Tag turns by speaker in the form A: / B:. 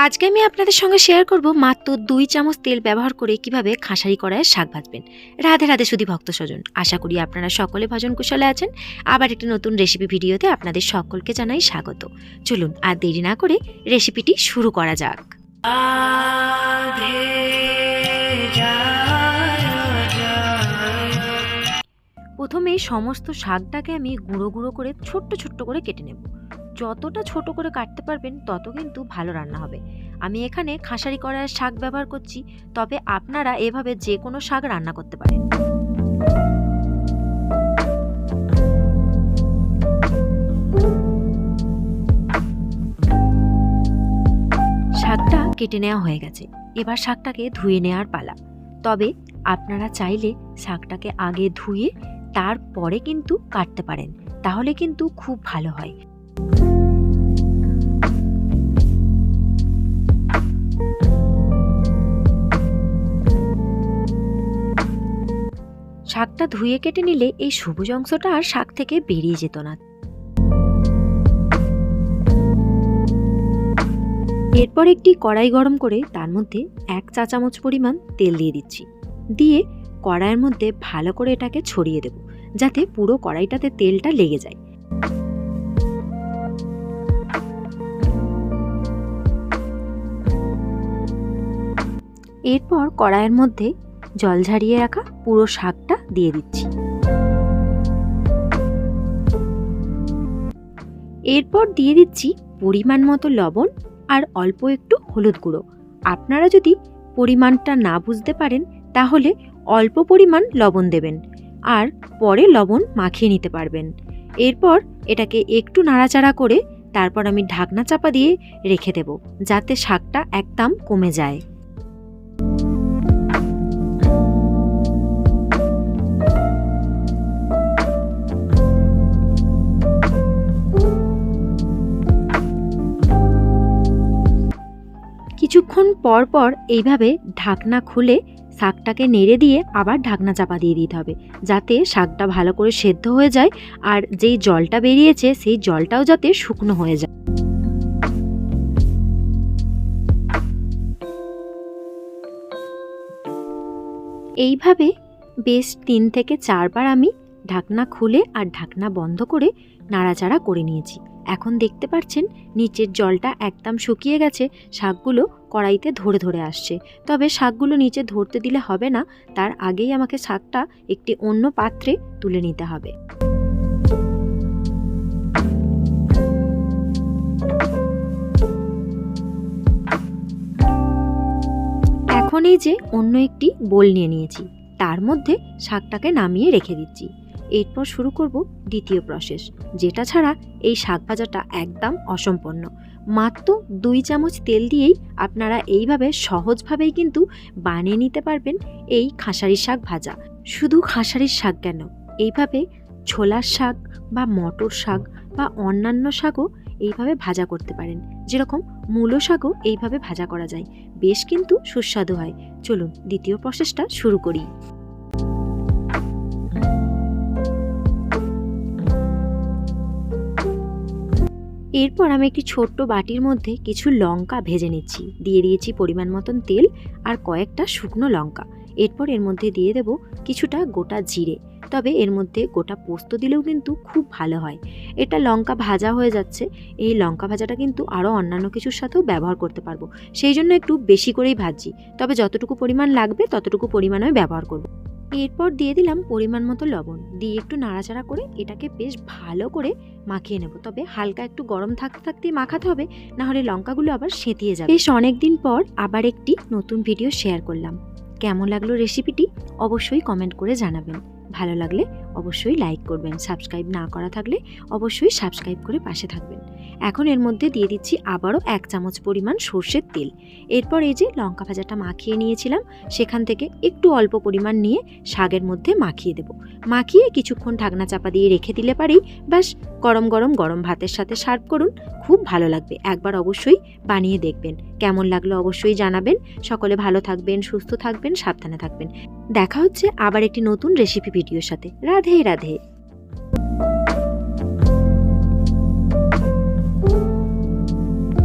A: আজকে আমি আপনাদের সঙ্গে শেয়ার করব মাত্র 2 চামচ তেল ব্যবহার করে কিভাবে খাসারি কড়াইয়ের শাক ভাজবেন। রাধে রাধে সুধী ভক্ত স্বজন, আশা করি আপনারা সকলে ভজন কুশলে আছেন। আবার একটি নতুন রেসিপি ভিডিওতে আপনাদের সকলকে জানাই স্বাগত। চলুন আর দেরি না করে রেসিপিটি শুরু করা যাক। প্রথমে সমস্ত শাকটাকে আমি গুঁড়ো গুঁড়ো করে ছোট্ট ছোট্ট করে কেটে নেব। যতটা ছোট করে কাটতে পারবেন তত কিন্তু ভালো রান্না হবে। আমি এখানে খাসারি কড়াইয়ের শাক ব্যবহার করছি, তবে আপনারা এভাবে যে কোনো শাক রান্না করতে পারেন। শাকটা কেটে নেওয়া হয়ে গেছে, এবার শাকটাকে ধুয়ে নেওয়ার পালা। তবে আপনারা চাইলে শাকটাকে আগে ধুয়ে তারপরে কিন্তু কাটতে পারেন, তাহলে কিন্তু খুব ভালো হয়। শাকটা ধুয়ে কেটে নিলে এই সবুজ অংশটা আর শাক থেকে বেরিয়ে যেত না। এরপর একটি কড়াই গরম করে তার মধ্যে 1 চা চামচ পরিমাণ তেল দিয়ে দিচ্ছি। দিয়ে কড়াইয়ের মধ্যে ভালো করে এটাকে ছড়িয়ে দেব, যাতে পুরো কড়াইটাতে তেলটা লেগে যায়। এরপর কড়াইয়ের মধ্যে জল ঝরিয়ে রাখা পুরো শাকটা দিয়ে দিচ্ছি। এরপর দিয়ে দিচ্ছি পরিমাণ মতো লবণ আর অল্প একটু হলুদ গুঁড়ো। আপনারা যদি পরিমাণটা না বুঝতে পারেন তাহলে অল্প পরিমাণ লবণ দেবেন আর পরে লবণ মাখিয়ে নিতে পারবেন। এরপর এটাকে একটু নাড়াচাড়া করে তারপর আমি ঢাকনা চাপা দিয়ে রেখে দেব, যাতে শাকটা একদম কমে যায়। কিছুক্ষণ পর পর এইভাবে ঢাকনা খুলে শাকটাকে নেড়ে দিয়ে আবার ঢাকনা চাপা দিয়ে দিতে হবে, যাতে শাকটা ভালো করে সেদ্ধ হয়ে যায় আর যেই জলটা বেরিয়েছে সেই জলটাও যাতে শুকনো হয়ে যায়। এইভাবে বেশ 3 থেকে 4 বার আমি ঢাকনা খুলে আর ঢাকনা বন্ধ করে নাড়াচাড়া করে নিয়েছি। এখন দেখতে পাচ্ছেন নিচের জলটা একদম শুকিয়ে গেছে, শাকগুলো কড়াইতে ধরে ধরে আসছে। তবে শাকগুলো নিচে ধরতে দিলে হবে না, তার আগেই আমাকে শাকটা একটি অন্য পাত্রে তুলে নিতে হবে। এখন এই যে অন্য একটি বোল নিয়ে নিয়েছি, তার মধ্যে শাকটাকে নামিয়ে রেখে দিচ্ছি। এরপর শুরু করব দ্বিতীয় প্রসেস, যেটা ছাড়া এই শাক ভাজাটা একদম অসম্পূর্ণ। মাত্র 2 চামচ তেল দিয়েই আপনারা এইভাবে সহজভাবেই কিন্তু বানিয়ে নিতে পারবেন এই খাসারির শাক ভাজা। শুধু খাসারির শাক কেন, এইভাবে ছোলার শাক বা মটর শাক বা অন্যান্য শাকও এইভাবে ভাজা করতে পারেন। যেরকম মূলো শাকও এইভাবে ভাজা করা যায়, বেশ কিন্তু সুস্বাদু হয়। চলুন দ্বিতীয় প্রসেসটা শুরু করি। এরপর আমি একটি ছোট্ট বাটির মধ্যে কিছু লঙ্কা ভেজে নিচ্ছি। দিয়ে দিয়েছি পরিমাণ মতন তেল আর কয়েকটা শুকনো লঙ্কা। এরপর এর মধ্যে দিয়ে দেব কিছুটা গোটা জিরে, তবে এর মধ্যে গোটা পোস্ত দিলেও কিন্তু খুব ভালো হয়। এটা লঙ্কা ভাজা হয়ে যাচ্ছে, এই লঙ্কা ভাজাটা কিন্তু আরও অন্যান্য কিছুর সাথেও ব্যবহার করতে পারবো, সেই জন্য একটু বেশি করেই ভাজছি। তবে যতটুকু পরিমাণ লাগবে ততটুকু পরিমাণ আমি ব্যবহার করব। এরপর দিয়ে দিলাম পরিমাণ মতো লবণ, দিয়ে একটু নাড়াচাড়া করে এটাকে বেশ ভালো করে মাখিয়ে নেব। তবে হালকা একটু গরম থাকতে থাকতেই মাখাতে হবে, না হলে লঙ্কাগুলো আবার সেঁতিয়ে যাবে। বেশ অনেকদিন পর আবার একটি নতুন ভিডিও শেয়ার করলাম। কেমন লাগলো রেসিপিটি অবশ্যই কমেন্ট করে জানাবেন। ভালো লাগলে অবশ্যই লাইক করবেন, সাবস্ক্রাইব না করা থাকলে অবশ্যই সাবস্ক্রাইব করে পাশে থাকবেন। এখন এর মধ্যে দিয়ে দিচ্ছি আবারও 1 চামচ পরিমাণ সর্ষের তেল। এরপর এই যে লঙ্কা ভাজাটা মাখিয়ে নিয়েছিলাম সেখান থেকে একটু অল্প পরিমাণ নিয়ে শাকের মধ্যে মাখিয়ে দেব। মাখিয়ে কিছুক্ষণ ঢাকনা চাপা দিয়ে রেখে দিলে পারেই ব্যাস গরম গরম গরম ভাতের সাথে সার্ভ করুন, খুব ভালো লাগবে। একবার অবশ্যই বানিয়ে দেখবেন, কেমন লাগলো অবশ্যই জানাবেন। সকলে ভালো থাকবেন, সুস্থ থাকবেন, সাবধানে থাকবেন। দেখা হচ্ছে আবার একটি নতুন রেসিপি ভিডিওর সাথে। রাধে রাধে।